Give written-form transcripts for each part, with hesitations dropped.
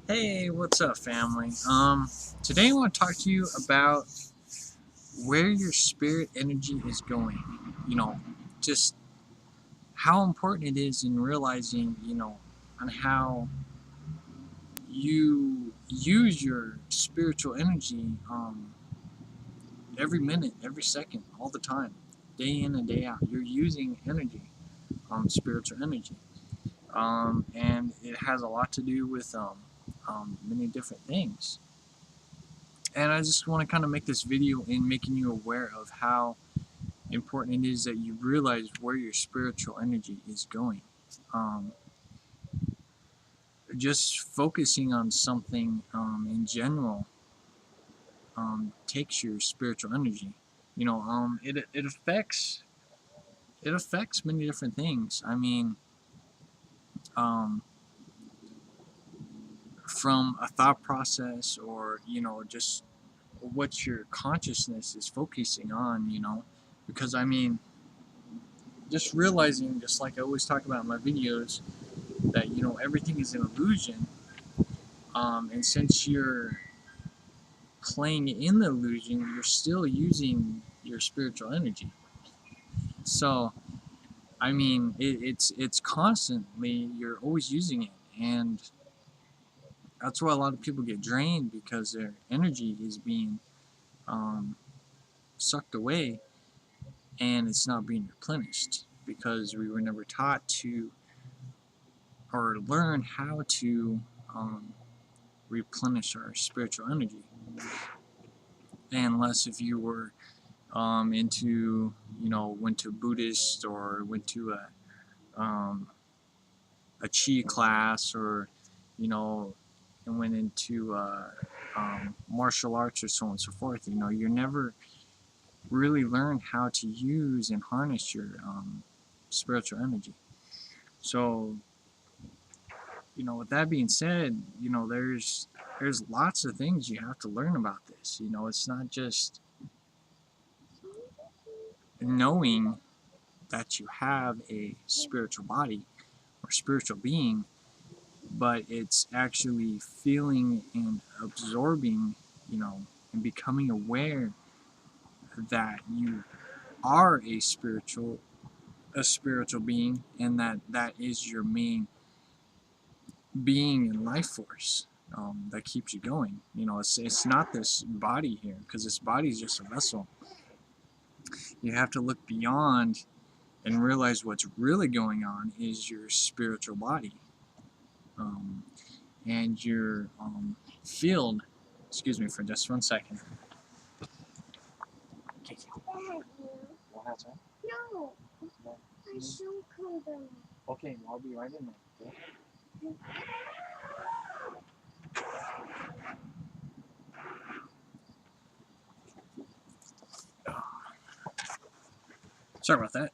Hey, what's up, family? Today I want to talk to you about where your spirit energy is going. Just how important it is in realizing, on how you use your spiritual energy every minute, every second, all the time, day in and day out. You're using energy, spiritual energy, and it has a lot to do with many different things. And I just want to kind of make this video in making you aware of how important it is that you realize where your spiritual energy is going. Um, just focusing on something in general takes your spiritual energy. It affects many different things. I mean, um, from a thought process, or just what your consciousness is focusing on. Because I mean, just realizing, just like I always talk about in my videos, that everything is an illusion, and since you're playing in the illusion, you're still using your spiritual energy. So I mean, it's constantly, you're always using it, and that's why a lot of people get drained, because their energy is being um, sucked away, and it's not being replenished, because we were never taught to or learn how to replenish our spiritual energy, unless if you were into, went to Buddhist, or went to a chi class, or you know and went into martial arts, or so on and so forth. You never really learn how to use and harness your spiritual energy. So with that being said, there's lots of things you have to learn about this. It's not just knowing that you have a spiritual body or spiritual being, but it's actually feeling and absorbing, and becoming aware that you are a spiritual being, and that is your main being and life force, that keeps you going. It's not this body here, because this body is just a vessel. You have to look beyond and realize what's really going on is your spiritual body, and your field. Excuse me for just 1 second. No, I should come down. Okay, I'll be right in there. Okay? Sorry about that.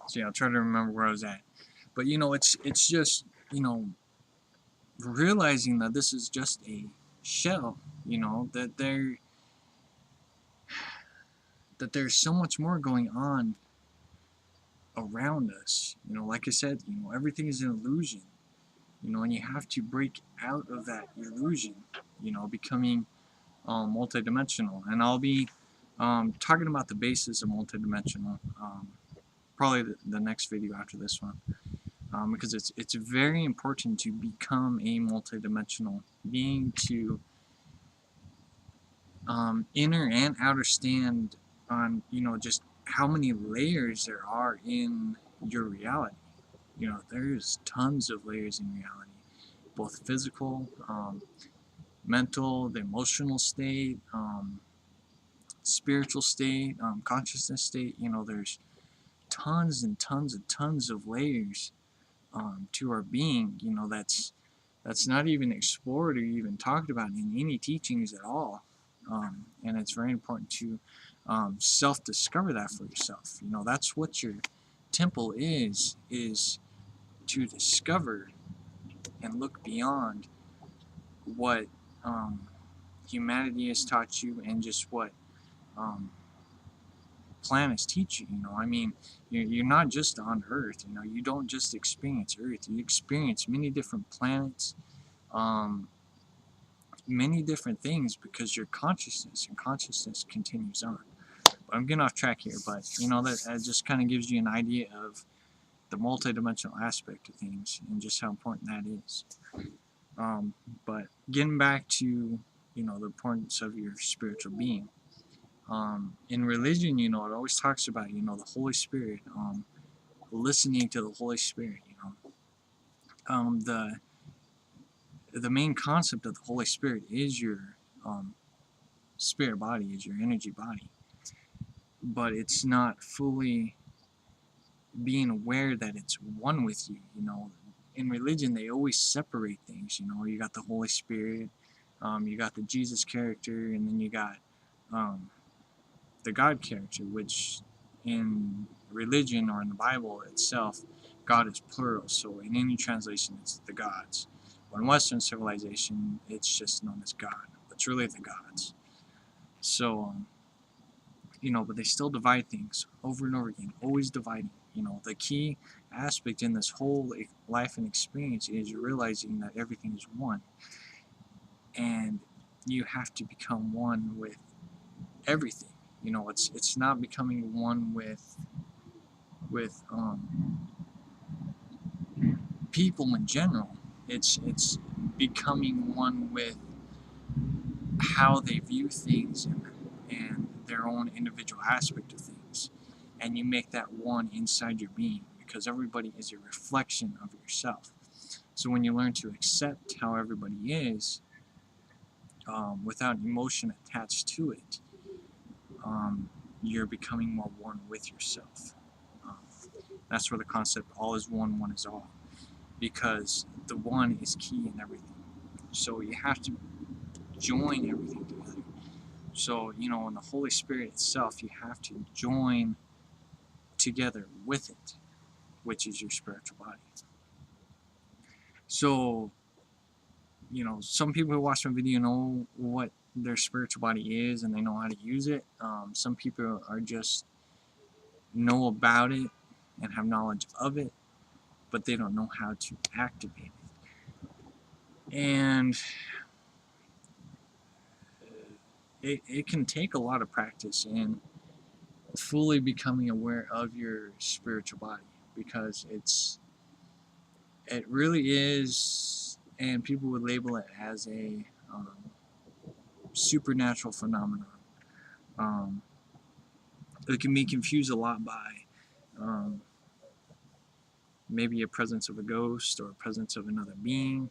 So yeah, I'll try to remember where I was at. But it's just realizing that this is just a shell. That there's so much more going on around us. Like I said, everything is an illusion. And you have to break out of that illusion. Becoming multidimensional. And I'll be talking about the basis of multidimensional, probably the next video after this one, because it's very important to become a multidimensional being, to inner and outer stand on just how many layers there are in your reality. There's tons of layers in reality, both physical, mental, the emotional state, spiritual state, consciousness state. There's tons and tons and tons of layers to our being. That's not even explored or even talked about in any teachings at all. And it's very important to self-discover that for yourself. That's what your temple is to discover and look beyond what humanity has taught you, and just what planets teach you. I mean, you're not just on Earth. You don't just experience Earth. You experience many different planets, um, many different things, because your consciousness continues on. But I'm getting off track here, but that just kind of gives you an idea of the multidimensional aspect of things and just how important that is. But getting back to the importance of your spiritual being. In religion, it always talks about the Holy Spirit, listening to the Holy Spirit. The main concept of the Holy Spirit is your spirit body, is your energy body, but it's not fully being aware that it's one with you. In religion, they always separate things. You got the Holy Spirit, you got the Jesus character, and then you got the God character, which in religion or in the Bible itself, God is plural. So in any translation, it's the gods. But in Western civilization, it's just known as God. It's really the gods. So, but they still divide things over and over again, always dividing. The key aspect in this whole life and experience is realizing that everything is one. And you have to become one with everything. It's not becoming one with people in general. It's becoming one with how they view things and their own individual aspect of things. And you make that one inside your being, because everybody is a reflection of yourself. So when you learn to accept how everybody is, without emotion attached to it, you're becoming more one with yourself. That's where the concept all is one, one is all, because the one is key in everything. So you have to join everything together. So, in the Holy Spirit itself, you have to join together with it, which is your spiritual body. So, some people who watch my video know what their spiritual body is and they know how to use it. Some people are just know about it and have knowledge of it, but they don't know how to activate it. And it can take a lot of practice in fully becoming aware of your spiritual body, because it really is, and people would label it as a supernatural phenomenon. It can be confused a lot by maybe a presence of a ghost or a presence of another being.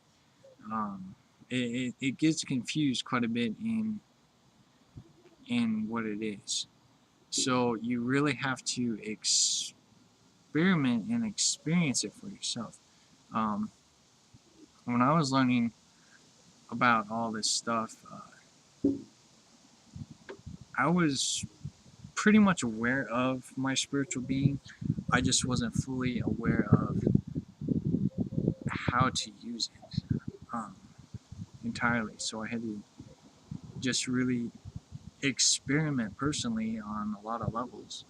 It gets confused quite a bit in what it is. So you really have to experiment and experience it for yourself. When I was learning about all this stuff, I was pretty much aware of my spiritual being. I just wasn't fully aware of how to use it entirely. So I had to just really experiment personally on a lot of levels.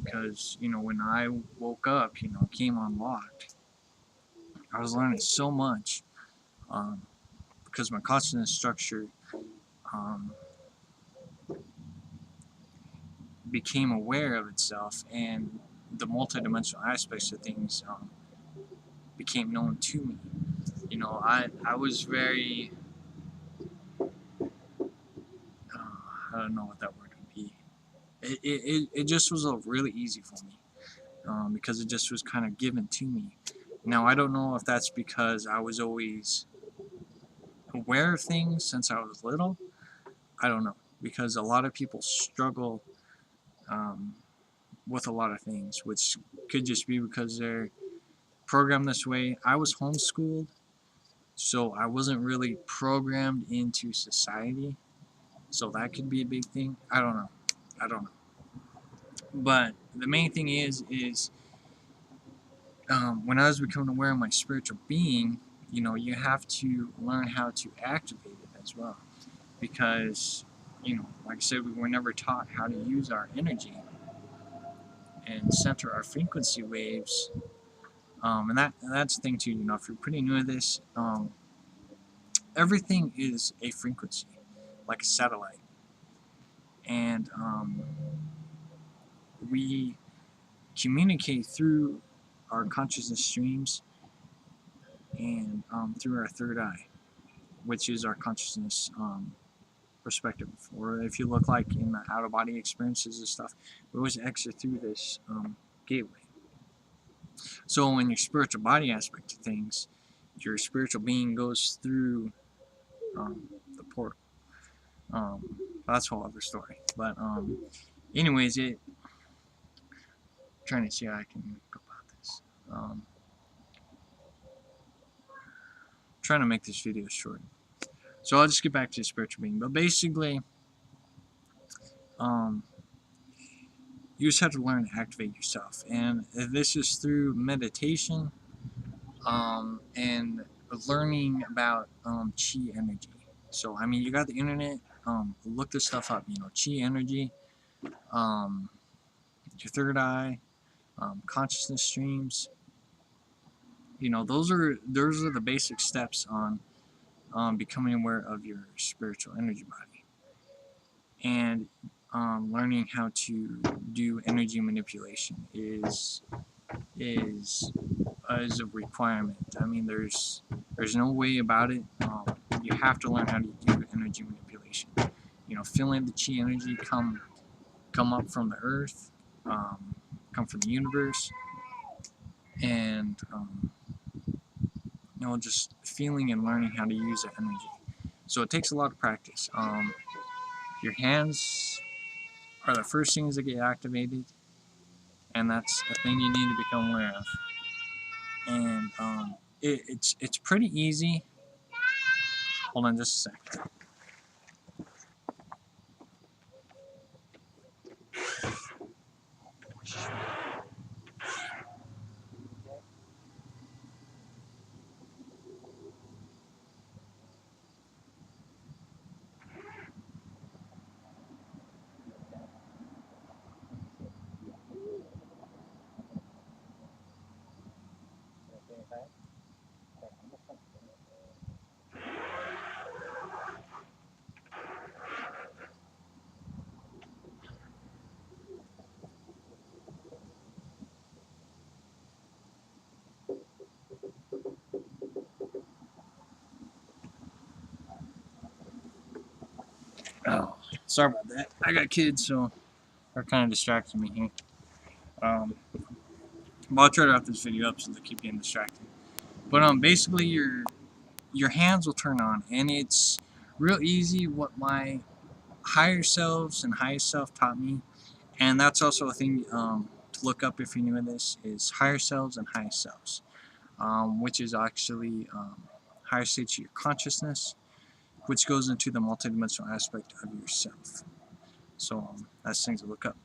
Because, when I woke up, came unlocked, I was learning so much, because my consciousness structure became aware of itself, and the multidimensional aspects of things became known to me. I was very, I don't know what that word would be. It just was really easy for me, because it just was kind of given to me. Now, I don't know if that's because I was always aware of things since I was little. I don't know, because a lot of people struggle with a lot of things, which could just be because they're programmed this way. I was homeschooled, so I wasn't really programmed into society, so that could be a big thing. I don't know. But the main thing is when I was becoming aware of my spiritual being, you have to learn how to activate it as well, because like I said, we were never taught how to use our energy. and center our frequency waves. And that's the thing too, you know, if you're pretty new at this, everything is a frequency, like a satellite. And we communicate through our consciousness streams and through our third eye, which is our consciousness perspective. Or if you look like in the out-of-body experiences and stuff, we always exit through this gateway. So in your spiritual body aspect of things, your spiritual being goes through the portal. That's a whole other story. But anyways, trying to see how I can go about this. Trying to make this video short. So I'll just get back to the spiritual being. But basically, you just have to learn to activate yourself. And this is through meditation and learning about chi energy. So, I mean, you got the internet, look this stuff up, you know, chi energy, your third eye, consciousness streams. You know, those are the basic steps on becoming aware of your spiritual energy body. And learning how to do energy manipulation is a requirement. I mean, there's no way about it. You have to learn how to do energy manipulation. You know, feeling the chi energy come up from the earth, come from the universe, and you know, just feeling and learning how to use that energy. So it takes a lot of practice. Your hands are the first things that get activated, and that's a thing you need to become aware of. And it's pretty easy. Hold on just a sec. Oh, sorry about that. I got kids, so they're kind of distracting me here. But I'll try to wrap this video up so they keep getting distracted. But basically your hands will turn on, and it's real easy. What my higher selves and highest self taught me, and that's also a thing to look up if you're new in this, is higher selves and highest selves, which is actually higher states of your consciousness, which goes into the multidimensional aspect of yourself. So that's things to look up.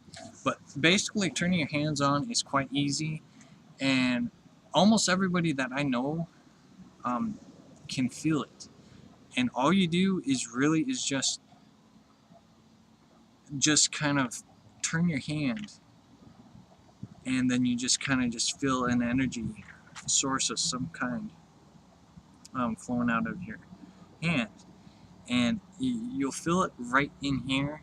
But basically, turning your hands on is quite easy, and almost everybody that I know can feel it. And all you do is really is just kind of turn your hand, and then you just kind of just feel an energy source of some kind flowing out of your hand, and you'll feel it right in here,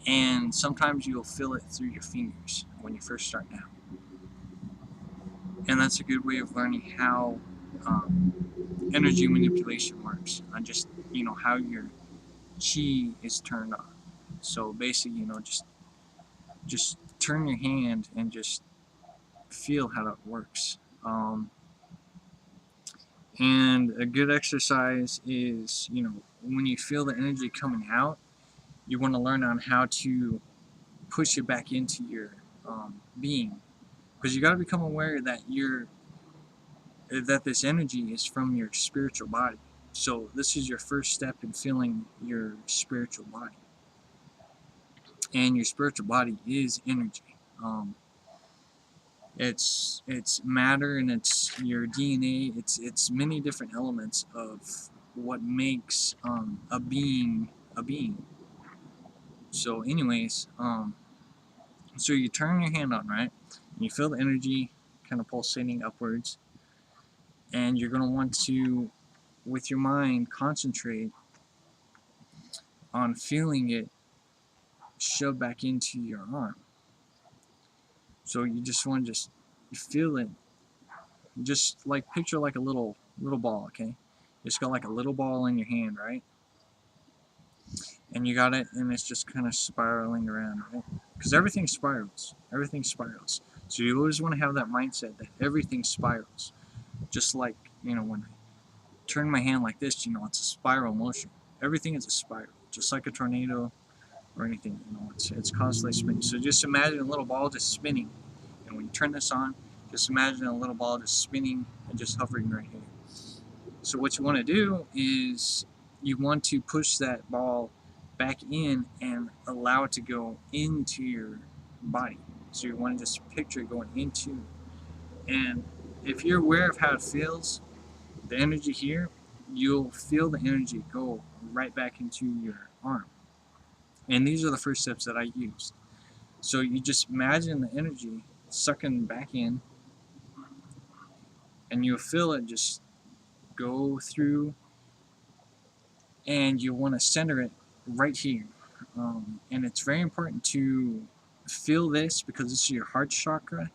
and sometimes you'll feel it through your fingers when you first start out. And that's a good way of learning how energy manipulation works, on just, you know, how your chi is turned on. So basically, you know, just turn your hand and just feel how that works. And a good exercise is, you know, when you feel the energy coming out, you want to learn on how to push it back into your being, because you got to become aware that that this energy is from your spiritual body. So this is your first step in feeling your spiritual body, and your spiritual body is energy. It's matter, and it's your DNA. It's many different elements of what makes a being a being. So anyways, So you turn your hand on, right? And you feel the energy kind of pulsating upwards. And you're going to want to, with your mind, concentrate on feeling it shove back into your arm. So you just want to just feel it, just like picture like a little ball, okay? You just got like a little ball in your hand, right? And you got it, and it's just kind of spiraling around, right? Because everything spirals. Everything spirals. So you always want to have that mindset that everything spirals. Just like, when I turn my hand like this, it's a spiral motion. Everything is a spiral. Just like a tornado or anything, it's constantly spinning. So just imagine a little ball just spinning. And when you turn this on, just imagine a little ball just spinning and just hovering right here. So what you want to do is you want to push that ball back in and allow it to go into your body. So you want to just picture it going into. And if you're aware of how it feels, the energy here, you'll feel the energy go right back into your arm. And these are the first steps that I used. So you just imagine the energy sucking back in, and you'll feel it just go through, and you want to center it right here. And it's very important to feel this because this is your heart chakra,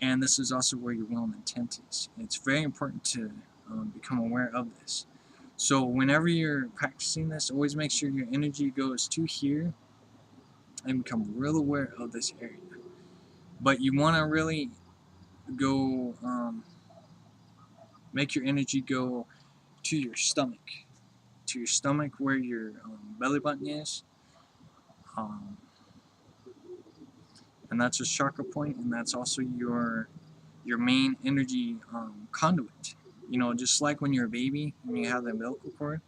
and this is also where your will and intent is. It's very important to become aware of this. So whenever you're practicing this, always make sure your energy goes to here and become real aware of this area. But you want to really go, make your energy go to your stomach where your belly button is. And that's a chakra point, and that's also your main energy conduit. Just like when you're a baby and you have the umbilical cord,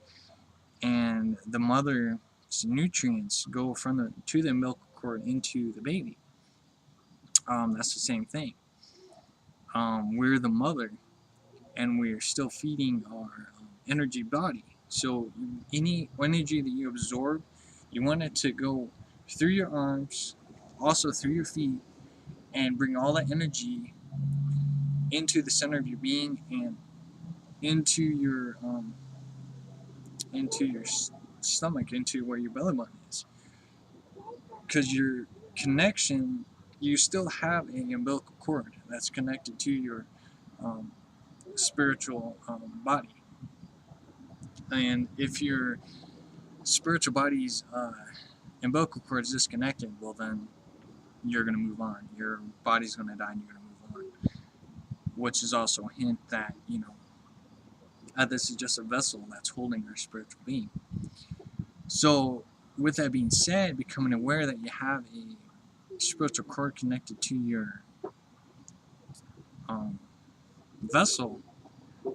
and the mother's nutrients go to the umbilical cord into the baby. That's the same thing. We're the mother, and we're still feeding our energy body. So any energy that you absorb, you want it to go through your arms, also through your feet, and bring all that energy into the center of your being and into your stomach, into where your belly button is. Because your connection, you still have an umbilical cord that's connected to your spiritual body. And if your spiritual body's umbilical cord is disconnected, well then you're going to move on. Your body's going to die and you're going to move on. Which is also a hint that, this is just a vessel that's holding your spiritual being. So with that being said, becoming aware that you have a spiritual cord connected to your vessel,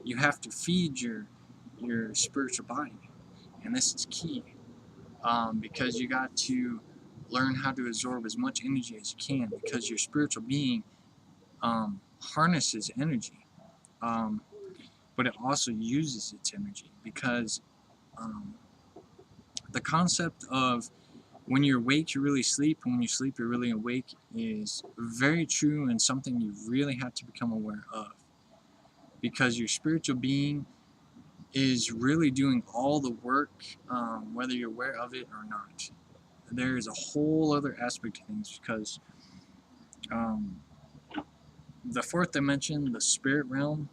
you have to feed your spiritual body. And this is key, because you got to learn how to absorb as much energy as you can, because your spiritual being harnesses energy, but it also uses its energy, because the concept of when you're awake, you really sleep, and when you sleep, you're really awake is very true, and something you really have to become aware of, because your spiritual being is really doing all the work, whether you're aware of it or not. There is a whole other aspect to things, because the fourth dimension, the spirit realm,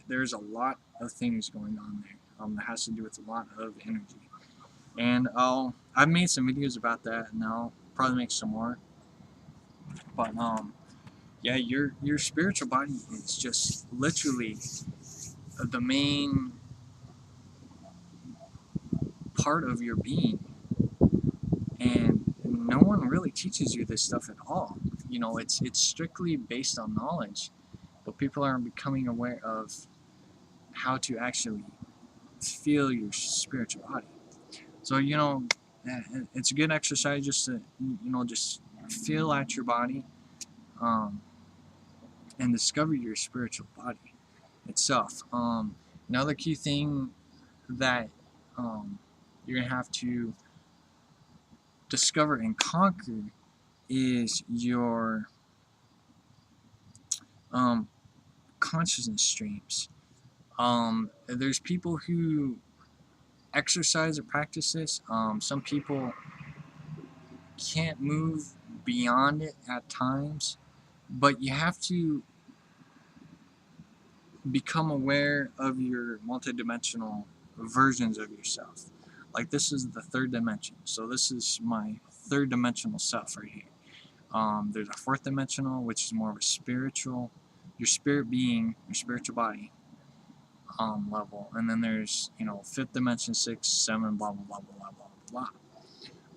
there's a lot of things going on there that has to do with a lot of energy. And I've made some videos about that, and I'll probably make some more. But yeah, your spiritual body is just literally the main part of your being, and no one really teaches you this stuff at all. It's strictly based on knowledge, but people aren't becoming aware of how to actually feel your spiritual body. So it's a good exercise just to just feel at your body, and discover your spiritual body itself. Another key thing that you're gonna have to discover and conquer is your consciousness streams. There's people who exercise or practice this. Some people can't move beyond it at times, but you have to become aware of your multidimensional versions of yourself. Like this is the third dimension, so this is my third dimensional self right here. There's a fourth dimensional, which is more of a spiritual, your spirit being, your spiritual body level, and then there's fifth dimension, 6, 7, blah blah blah blah blah blah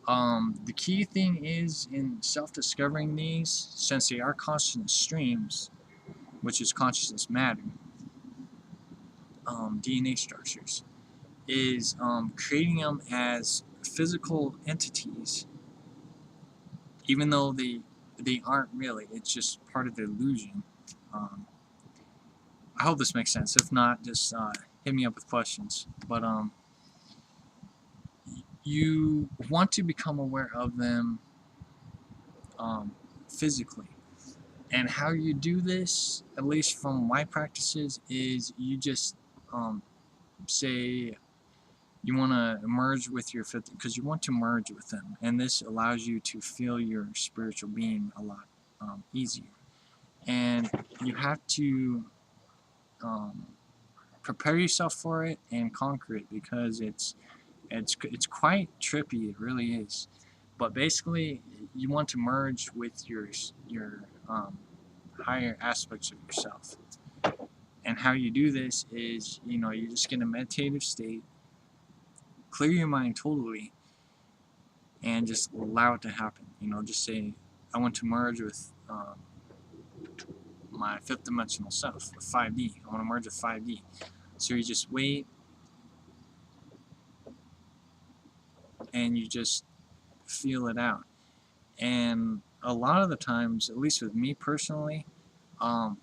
blah. The key thing is in self-discovering these, since they are consciousness streams, which is consciousness matter, DNA structures, is creating them as physical entities, even though they aren't really. It's just part of the illusion. I hope this makes sense. If not, just hit me up with questions. But you want to become aware of them physically. And how you do this, at least from my practices, is you just say you want to merge with your fifth, because you want to merge with them, and this allows you to feel your spiritual being a lot easier. And you have to prepare yourself for it and conquer it, because it's quite trippy. It really is. But basically, you want to merge with your higher aspects of yourself. And how you do this is, you just get in a meditative state, clear your mind totally, and just allow it to happen. Just say, I want to merge with my fifth dimensional self, with 5D. I want to merge with 5D. So you just wait, and you just feel it out. And a lot of the times, at least with me personally,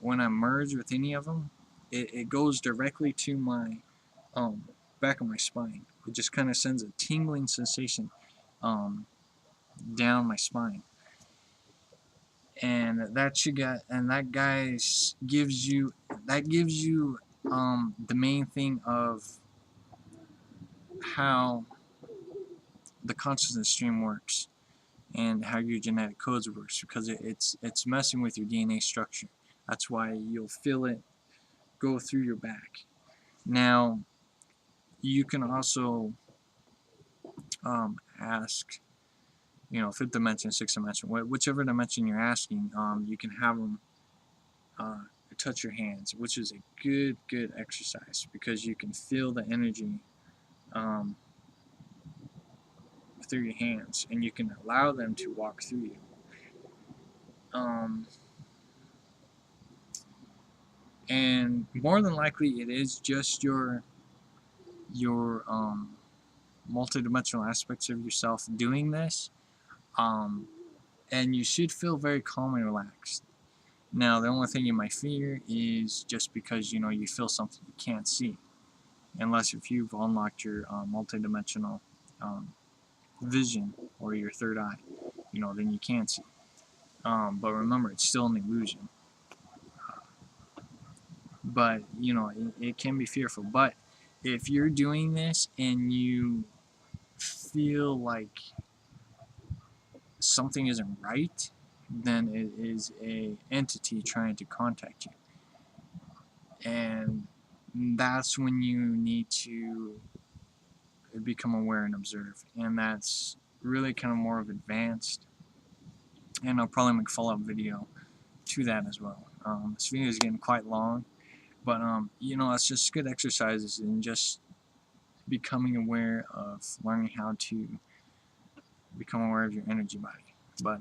when I merge with any of them, it goes directly to my back of my spine. It just kind of sends a tingling sensation down my spine, and that guys gives you the main thing of how the consciousness stream works and how your genetic codes works, because it's messing with your DNA structure. That's why you'll feel it go through your back. Now, you can also ask, fifth dimension, sixth dimension, whichever dimension you're asking, you can have them touch your hands, which is a good exercise, because you can feel the energy through your hands, and you can allow them to walk through you. And more than likely, it is just your multidimensional aspects of yourself doing this, and you should feel very calm and relaxed. Now, the only thing you might fear is just because you feel something you can't see, unless if you've unlocked your multidimensional vision, or your third eye, then you can see. But remember, it's still an illusion. But it can be fearful. But if you're doing this and you feel like something isn't right, then it is a entity trying to contact you, and that's when you need to become aware and observe. And that's really kind of more of advanced, and I'll probably make a follow-up video to that as well. This video is getting quite long, but it's just good exercises and just becoming aware of learning how to become aware of your energy body. But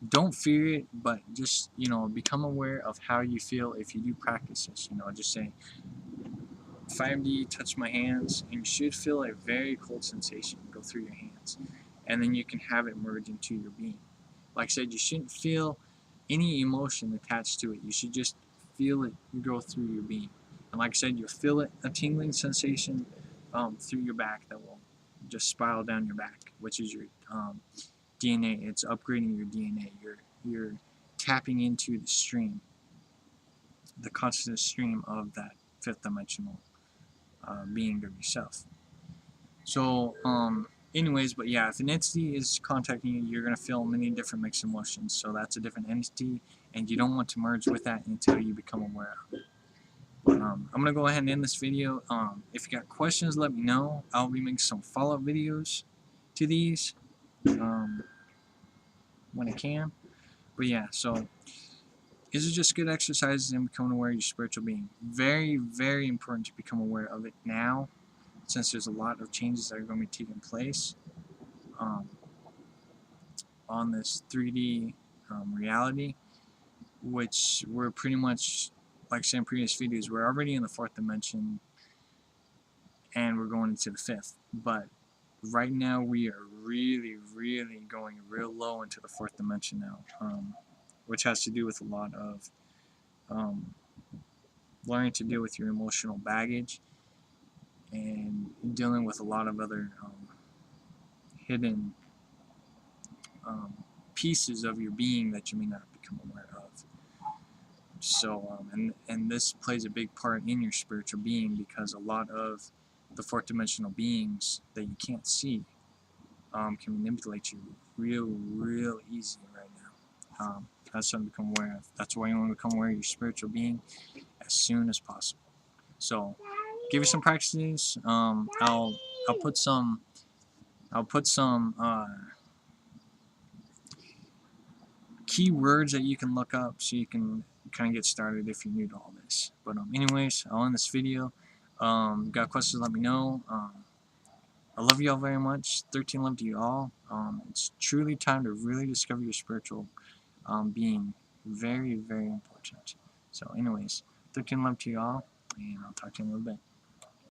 don't fear it, but just become aware of how you feel if you do practice this. Just say 5D, touch my hands, and you should feel a very cold sensation go through your hands, and then you can have it merge into your being. Like I said, you shouldn't feel any emotion attached to it. You should just feel it go through your being. And like I said, you'll feel it, a tingling sensation through your back that will just spiral down your back, which is your DNA. It's upgrading your DNA. You're tapping into the stream, the consciousness stream of that fifth dimensional being of yourself. So, anyways, but yeah, if an entity is contacting you, you're gonna feel many different mixed emotions. So that's a different entity, and you don't want to merge with that until you become aware of it. But I'm gonna go ahead and end this video. If you got questions, let me know. I'll be making some follow-up videos to these when I can. But yeah, so these are just good exercises in becoming aware of your spiritual being. Very, very important to become aware of it now, since there's a lot of changes that are going to be taking place on this 3D reality, which we're pretty much, like I said in previous videos, we're already in the fourth dimension and we're going into the fifth. But right now we are really, really going real low into the fourth dimension now, which has to do with a lot of learning to deal with your emotional baggage and dealing with a lot of other hidden pieces of your being that you may not become aware of. So, and this plays a big part in your spiritual being, because a lot of the fourth dimensional beings that you can't see can manipulate you real easy right now. That's something to become aware of. That's why you want to become aware of your spiritual being as soon as possible. So, give you some practices. I'll put some keywords that you can look up so you can kind of get started if you're new to all this. But anyways, I'll end this video. Got questions, let me know. I love you all very much. 13 love to you all. It's truly time to really discover your spiritual being. Very, very important. So anyways, 13 love to you all, and I'll talk to you in a little bit.